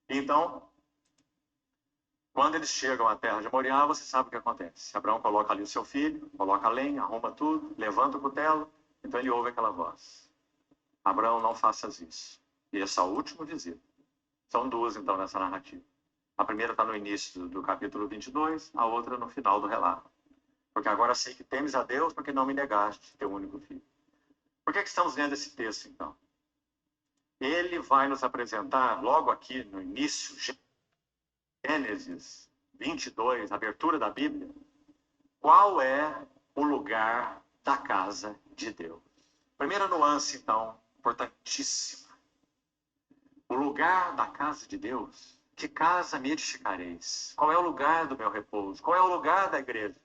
Então, quando eles chegam à terra de Moriá, você sabe o que acontece. Abraão coloca ali o seu filho, coloca a lenha, arruma tudo, levanta o cutelo, então ele ouve aquela voz. Abraão, não faças isso. E esse é o último dizer. São duas, então, nessa narrativa. A primeira está no início do capítulo 22, a outra no final do relato. Porque agora sei que temes a Deus porque não me negaste teu único filho. Por que estamos lendo esse texto, então? Ele vai nos apresentar, logo aqui no início, Gênesis 22, abertura da Bíblia, qual é o lugar da casa de Deus. Primeira nuance, então, importantíssima. O lugar da casa de Deus, que casa me edificareis? Qual é o lugar do meu repouso? Qual é o lugar da igreja?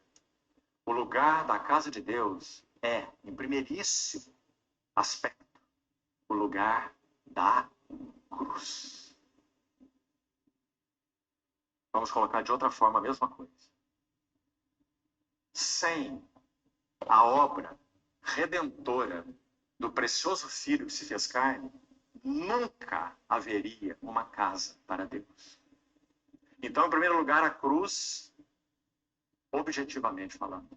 O lugar da casa de Deus é, em primeiríssimo aspecto, o lugar da cruz. Vamos colocar de outra forma a mesma coisa. Sem a obra redentora do precioso Filho que se fez carne, nunca haveria uma casa para Deus. Então, em primeiro lugar, a cruz, objetivamente falando,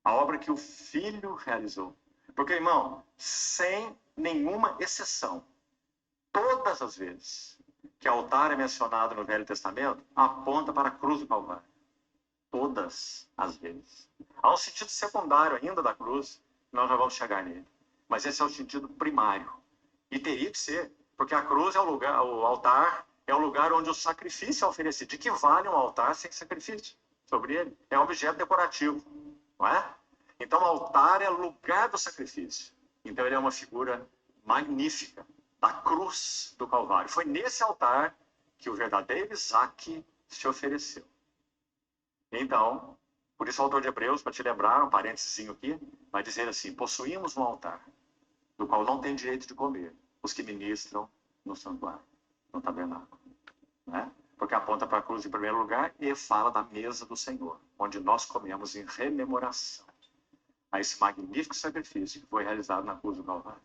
a obra que o Filho realizou. Porque, irmão, sem nenhuma exceção, todas as vezes que altar é mencionado no Velho Testamento, aponta para a cruz do Calvário. Todas as vezes. Há um sentido secundário ainda da cruz, nós já vamos chegar nele. Mas esse é o sentido primário. E teria que ser, porque a cruz é o lugar, o altar é o lugar onde o sacrifício é oferecido. De que vale um altar sem sacrifício sobre ele? É um objeto decorativo, não é? Então o altar é o lugar do sacrifício. Então ele é uma figura magnífica da cruz do Calvário. Foi nesse altar que o verdadeiro Isaac se ofereceu. Então, por isso o autor de Hebreus, para te lembrar, um parênteses aqui, vai dizer assim: possuímos um altar, do qual não tem direito de comer os que ministram no santuário, no tabernáculo. Né? Porque aponta para a cruz em primeiro lugar e fala da mesa do Senhor, onde nós comemos em rememoração a esse magnífico sacrifício que foi realizado na cruz do Calvário.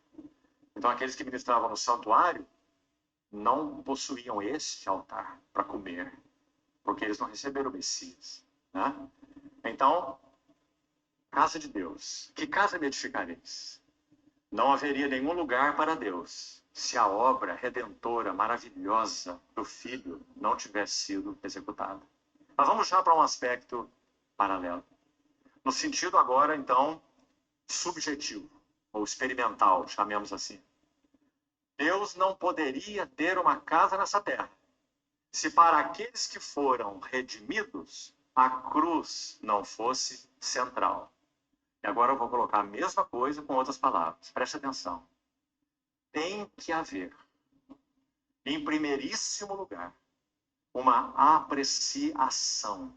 Então, aqueles que ministravam no santuário não possuíam este altar para comer, porque eles não receberam o Messias. Né? Então, casa de Deus. Que casa me edificareis? Não haveria nenhum lugar para Deus se a obra redentora, maravilhosa do Filho não tivesse sido executada. Mas vamos já para um aspecto paralelo. No sentido agora, então, subjetivo, ou experimental, chamemos assim. Deus não poderia ter uma casa nessa terra se para aqueles que foram redimidos a cruz não fosse central. E agora eu vou colocar a mesma coisa com outras palavras. Preste atenção. Tem que haver, em primeiríssimo lugar, uma apreciação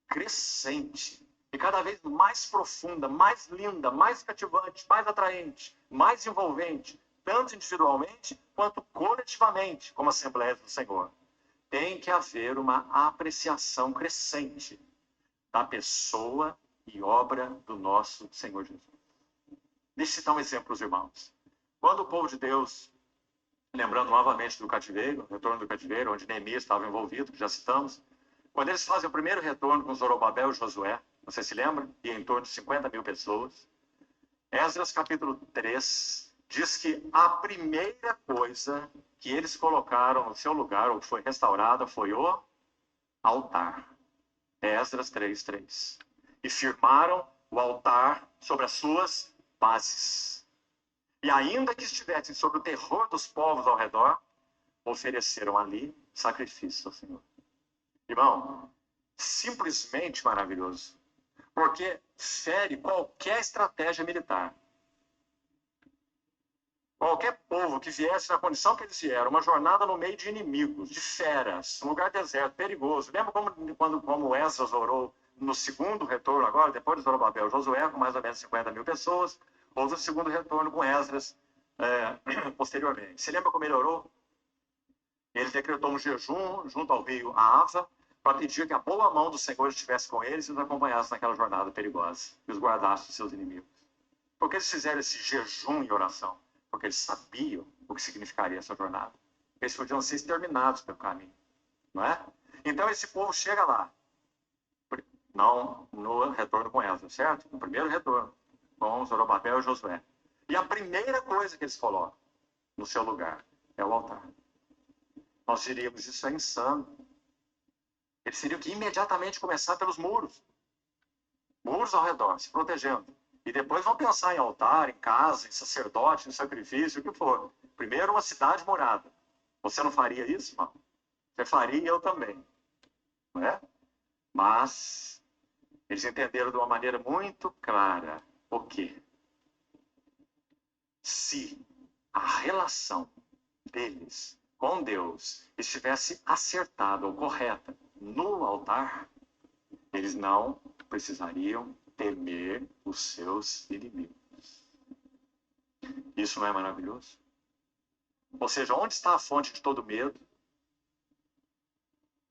crescente e cada vez mais profunda, mais linda, mais cativante, mais atraente, mais envolvente, tanto individualmente quanto coletivamente, como Assembleia do Senhor. Tem que haver uma apreciação crescente da pessoa e obra do nosso Senhor Jesus. Deixa eu citar um exemplo, os irmãos. Quando o povo de Deus, lembrando novamente do cativeiro, retorno do cativeiro, onde Neemias estava envolvido, que já citamos, quando eles fazem o primeiro retorno com Zorobabel e Josué, você se lembra? E em torno de 50 mil pessoas, Esdras capítulo 3 diz que a primeira coisa que eles colocaram no seu lugar, ou que foi restaurada, foi o altar. Esdras 3:3. E firmaram o altar sobre as suas bases. E ainda que estivessem sob o terror dos povos ao redor, ofereceram ali sacrifícios ao Senhor. Irmão, simplesmente maravilhoso. Porque fere qualquer estratégia militar. Qualquer povo que viesse na condição que eles vieram, uma jornada no meio de inimigos, de feras, um lugar deserto, perigoso. Lembra como Esdras orou no segundo retorno agora, depois de Zorobabel, Josué, com mais ou menos 50 mil pessoas, houve o segundo retorno com Esdras posteriormente. Você lembra como ele orou? Ele decretou um jejum junto ao rio Ava, para pedir que a boa mão do Senhor estivesse com eles e os acompanhasse naquela jornada perigosa, e os guardasse dos seus inimigos. Por que eles fizeram esse jejum e oração? Porque eles sabiam o que significaria essa jornada. Eles podiam ser exterminados pelo caminho, não é? Então esse povo chega lá, não no retorno com Ezra, certo? No primeiro retorno, com Zorobabel e Josué. E a primeira coisa que eles colocam no seu lugar é o altar. Nós diríamos, isso é insano. Eles teriam que imediatamente começar pelos muros. Muros ao redor, se protegendo. E depois vão pensar em altar, em casa, em sacerdote, em sacrifício, o que for. Primeiro uma cidade morada. Você não faria isso, irmão? Você faria e eu também. Não é? Mas eles entenderam de uma maneira muito clara o quê? Se a relação deles com Deus estivesse acertada ou correta no altar, eles não precisariam temer os seus inimigos. Isso não é maravilhoso? Ou seja, onde está a fonte de todo medo?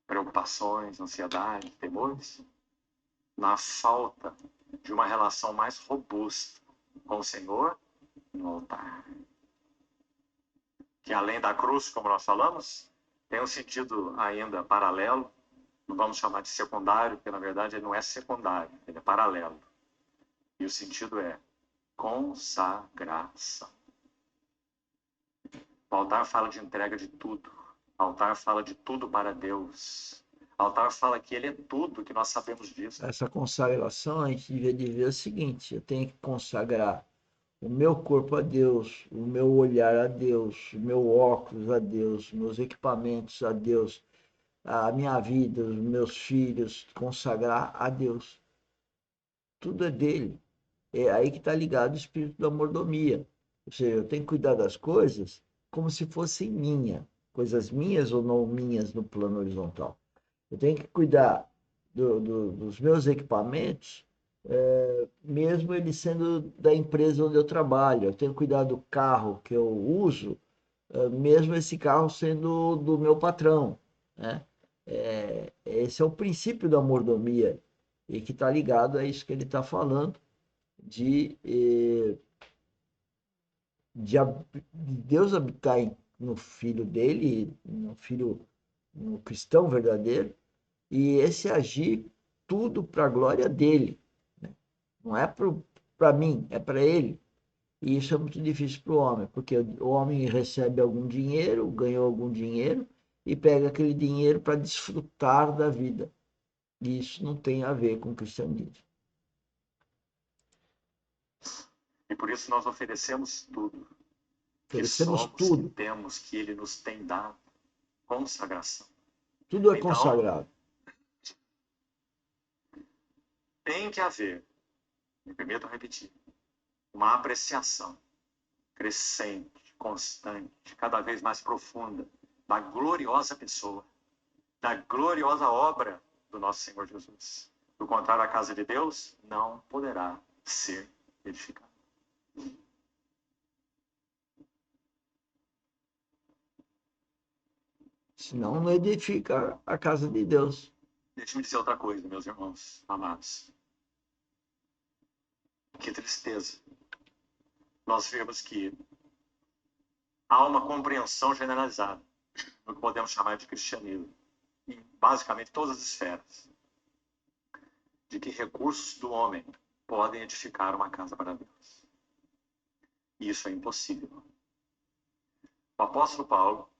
Preocupações, ansiedade, temores? Na falta de uma relação mais robusta com o Senhor no altar. Que além da cruz, como nós falamos, tem um sentido ainda paralelo, não vamos chamar de secundário, porque na verdade ele não é secundário, ele é paralelo. E o sentido é consagração. O altar fala de entrega de tudo. O altar fala de tudo para Deus. O altar fala que ele é tudo, que nós sabemos disso. Essa consagração a gente devia de ver o seguinte: eu tenho que consagrar o meu corpo a Deus, o meu olhar a Deus, o meu óculos a Deus, meus equipamentos a Deus, a minha vida, os meus filhos, consagrar a Deus. Tudo é dele. É aí que está ligado o espírito da mordomia. Ou seja, eu tenho que cuidar das coisas como se fossem minhas, coisas minhas ou não minhas no plano horizontal. Eu tenho que cuidar dos meus equipamentos, mesmo ele sendo da empresa onde eu trabalho. Eu tenho que cuidar do carro que eu uso, mesmo esse carro sendo do meu patrão, né? Esse é o princípio da mordomia e que está ligado a isso que ele está falando, de, de Deus habitar no filho dele, no filho, no cristão verdadeiro, e esse agir tudo para a glória dele. Né? Não é para mim, é para ele. E isso é muito difícil para o homem, porque o homem recebe algum dinheiro, ganhou algum dinheiro, e pega aquele dinheiro para desfrutar da vida. E isso não tem a ver com o cristianismo. E por isso nós oferecemos tudo. Que Oferecemos somos, que tudo, temos, que ele nos tem dado. Consagração. tudo é Então, consagrado. tem que haver, me permitam repetir, uma apreciação crescente, constante, cada vez mais profunda da gloriosa pessoa, da gloriosa obra do nosso Senhor Jesus. Do contrário, a casa de Deus não poderá ser edificada. Senão não edifica a casa de Deus. Deixe-me dizer outra coisa, meus irmãos amados. Que tristeza. Nós vemos que há uma compreensão generalizada do que podemos chamar de cristianismo, em basicamente todas as esferas, de que recursos do homem podem edificar uma casa para Deus. E isso é impossível. O apóstolo Paulo,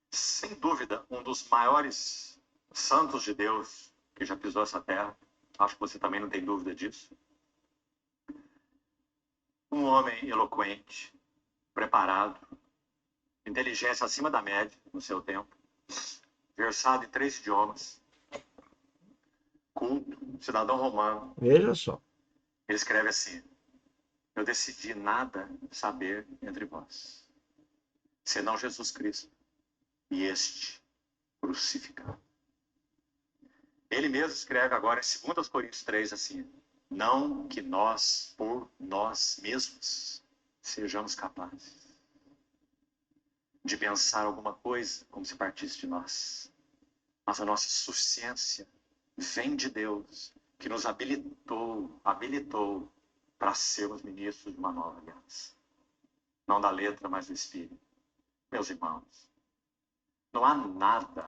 sem dúvida, um dos maiores santos de Deus que já pisou essa terra, acho que você também não tem dúvida disso. Um homem eloquente, preparado, inteligência acima da média no seu tempo, versado em 3 idiomas, culto, cidadão romano. Veja só. Ele escreve assim: eu decidi nada saber entre vós, senão Jesus Cristo e este crucificado. Ele mesmo escreve agora em 2 Coríntios 3 assim: não que nós, por nós mesmos, sejamos capazes de pensar alguma coisa como se partisse de nós, mas a nossa suficiência vem de Deus, que nos habilitou para sermos ministros de uma nova aliança. Não da letra, mas do Espírito. Meus irmãos, Não há nada